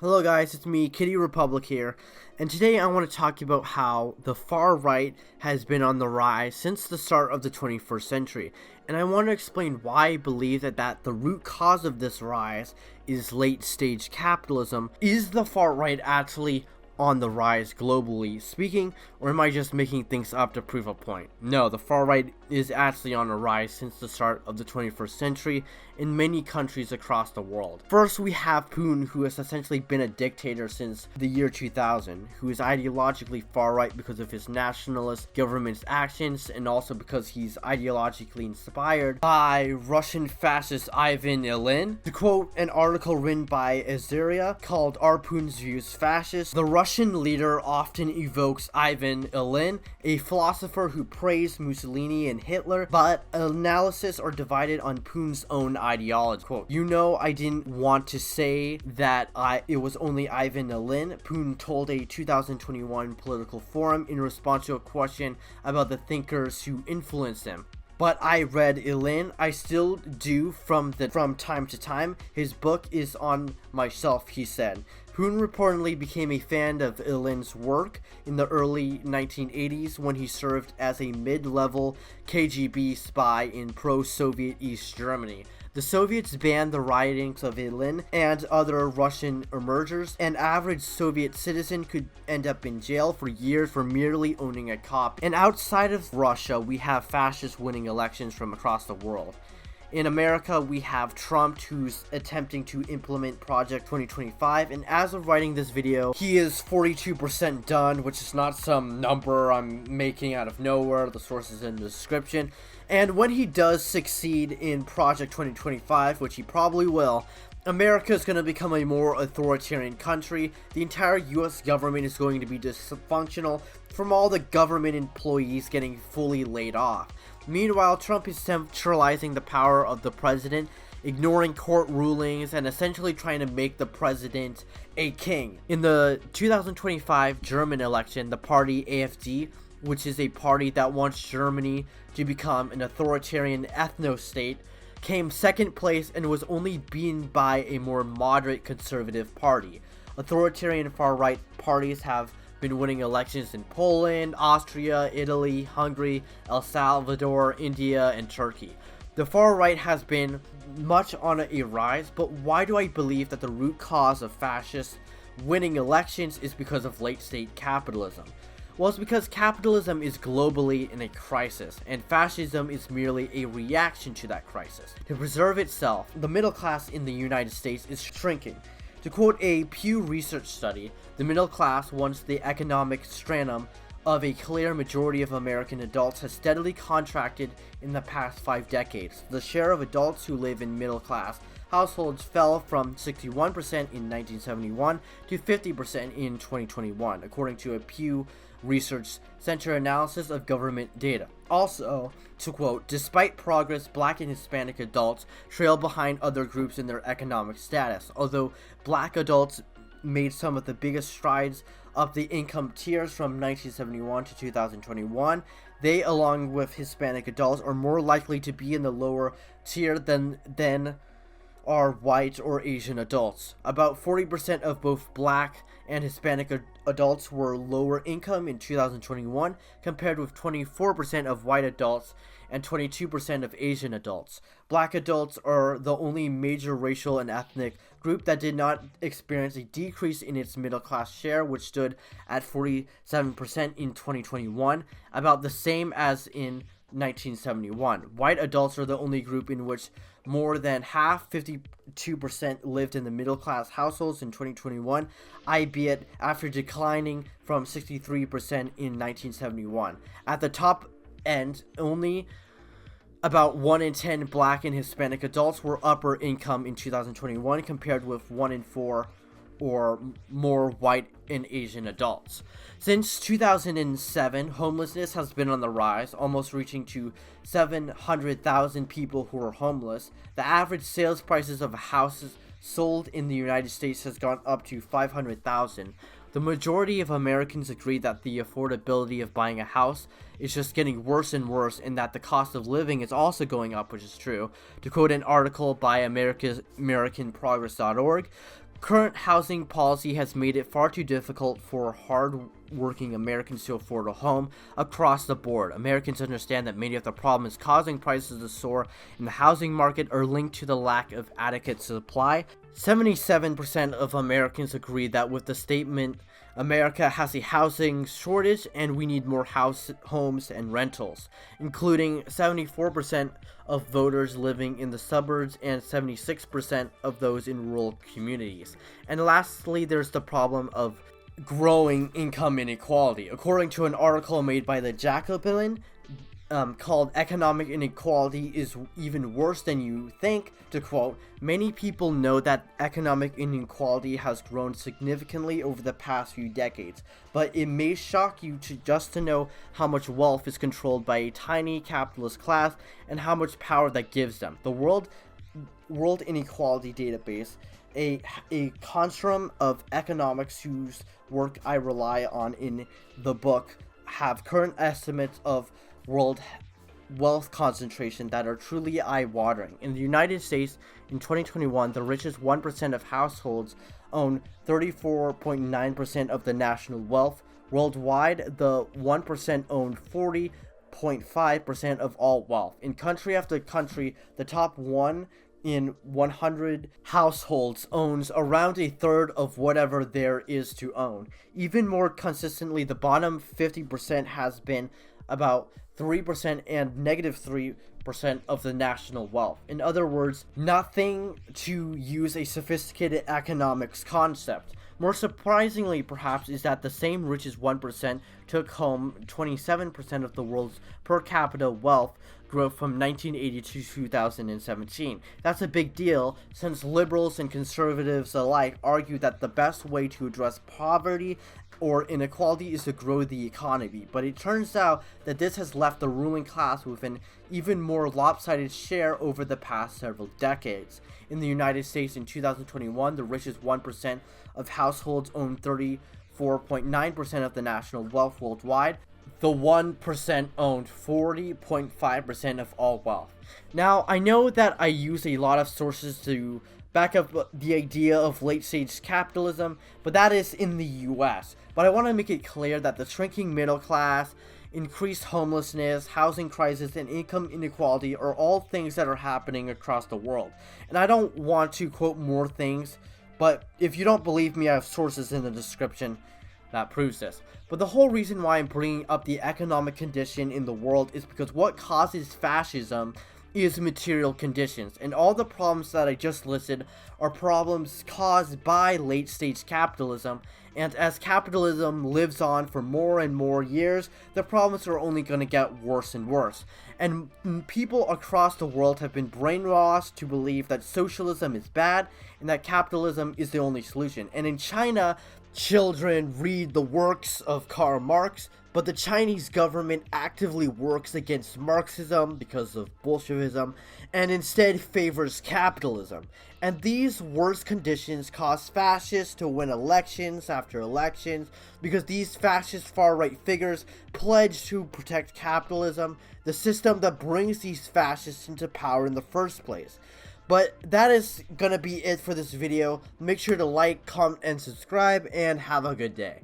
Hello guys, it's me, Kitty Republic here, and today I want to talk about how the far right has been on the rise since the start of the 21st century, and I want to explain why I believe that the root cause of this rise is late stage capitalism. Is the far right actually on the rise globally speaking, or am I just making things up to prove a point? No, the far right is actually on a rise since the start of the 21st century in many countries across the world. First, we have Putin, who has essentially been a dictator since the year 2000, who is ideologically far right because of his nationalist government's actions, and also because he's ideologically inspired by Russian fascist Ivan Ilyin. To quote an article written by Azaria called "Are Putin's Views Fascist?", the Russian leader often evokes Ivan Ilyin, a philosopher who praised Mussolini and Hitler, but analysis are divided on Putin's own ideology. Quote, I didn't want to say that it was only Ivan Ilyin," Putin told a 2021 political forum in response to a question about the thinkers who influenced him. "But I read Ilyin, I still do from time to time. His book is on my shelf," he said. Putin reportedly became a fan of Ilyin's work in the early 1980s when he served as a mid-level KGB spy in pro-Soviet East Germany. The Soviets banned the writings of Ilyin and other Russian emergers. An average Soviet citizen could end up in jail for years for merely owning a copy. And outside of Russia, we have fascists winning elections from across the world. In America, we have Trump, who's attempting to implement Project 2025, and as of writing this video, he is 42% done, which is not some number I'm making out of nowhere. The source is in the description. And when he does succeed in Project 2025, which he probably will, America is going to become a more authoritarian country. The entire US government is going to be dysfunctional, from all the government employees getting fully laid off. Meanwhile, Trump is centralizing the power of the president, ignoring court rulings, and essentially trying to make the president a king. In the 2025 German election, the party AfD, which is a party that wants Germany to become an authoritarian ethno-state, came second place and was only beaten by a more moderate conservative party. Authoritarian far-right parties have been winning elections in Poland, Austria, Italy, Hungary, El Salvador, India, and Turkey. The far right has been much on a rise, but why do I believe that the root cause of fascists winning elections is because of late-stage capitalism? Well, it's because capitalism is globally in a crisis, and fascism is merely a reaction to that crisis. To preserve itself, the middle class in the United States is shrinking. To quote a Pew Research study, the middle class, once the economic stratum of a clear majority of American adults, has steadily contracted in the past 5 decades. The share of adults who live in middle class households fell from 61% in 1971 to 50% in 2021, according to a Pew Research Center analysis of government data. Also, to quote, "Despite progress, Black and Hispanic adults trail behind other groups in their economic status. Although Black adults made some of the biggest strides up the income tiers from 1971 to 2021, they, along with Hispanic adults, are more likely to be in the lower tier than are white or Asian adults. About 40% of both Black and Hispanic adults were lower income in 2021, compared with 24% of white adults and 22% of Asian adults. Black adults are the only major racial and ethnic group that did not experience a decrease in its middle class share, which stood at 47% in 2021, about the same as in 1971. White adults are the only group in which more than half, 52%, lived in the middle class households in 2021, albeit after declining from 63% in 1971. At the top end, only about 1 in 10 Black and Hispanic adults were upper income in 2021, compared with 1 in 4 or more white and Asian adults. Since 2007, homelessness has been on the rise, almost reaching to 700,000 people who are homeless. The average sales prices of houses sold in the United States has gone up to 500,000. The majority of Americans agree that the affordability of buying a house is just getting worse and worse, and that the cost of living is also going up, which is true. To quote an article by AmericanProgress.org, Current housing policy has made it far too difficult for hard-working Americans to afford a home across the board. Americans understand that many of the problems causing prices to soar in the housing market are linked to the lack of adequate supply. 77% of Americans agree that with the statement, America has a housing shortage and we need more homes and rentals, including 74% of voters living in the suburbs and 76% of those in rural communities. And lastly, there's the problem of growing income inequality. According to an article made by the Capitalism, called Economic Inequality is even worse than you think, to quote, many people know that economic inequality has grown significantly over the past few decades, but it may shock you to know how much wealth is controlled by a tiny capitalist class and how much power that gives them. The World Inequality Database, a consortium of economics whose work I rely on in the book, have current estimates of world wealth concentration that are truly eye-watering. In the United States, in 2021, the richest 1% of households own 34.9% of the national wealth. Worldwide, the 1% owned 40.5% of all wealth. In country after country, the top 1 in 100 households owns around a third of whatever there is to own. Even more consistently, the bottom 50% has been about 3% and negative 3% of the national wealth. In other words, nothing to use a sophisticated economics concept. More surprisingly, perhaps, is that the same richest 1% took home 27% of the world's per capita wealth growth from 1980 to 2017. That's a big deal, since liberals and conservatives alike argue that the best way to address poverty or inequality is to grow the economy, but it turns out that this has left the ruling class with an even more lopsided share over the past several decades. In the United States in 2021, the richest 1% of households own 34.9% of the national wealth worldwide. The 1% owned 40.5% of all wealth. Now, I know that I use a lot of sources to back up the idea of late-stage capitalism, but that is in the US. But I want to make it clear that the shrinking middle class, increased homelessness, housing crisis, and income inequality are all things that are happening across the world. And I don't want to quote more things, but if you don't believe me, I have sources in the description that proves this. But the whole reason why I'm bringing up the economic condition in the world is because what causes fascism is material conditions, and all the problems that I just listed are problems caused by late-stage capitalism, and as capitalism lives on for more and more years, the problems are only going to get worse and worse. And people across the world have been brainwashed to believe that socialism is bad and that capitalism is the only solution. And in China, children read the works of Karl Marx, but the Chinese government actively works against Marxism because of Bolshevism and instead favors capitalism. And these worse conditions cause fascists to win elections after elections because these fascist far-right figures pledge to protect capitalism, the system that brings these fascists into power in the first place. But that is gonna be it for this video. Make sure to like, comment, and subscribe, and have a good day.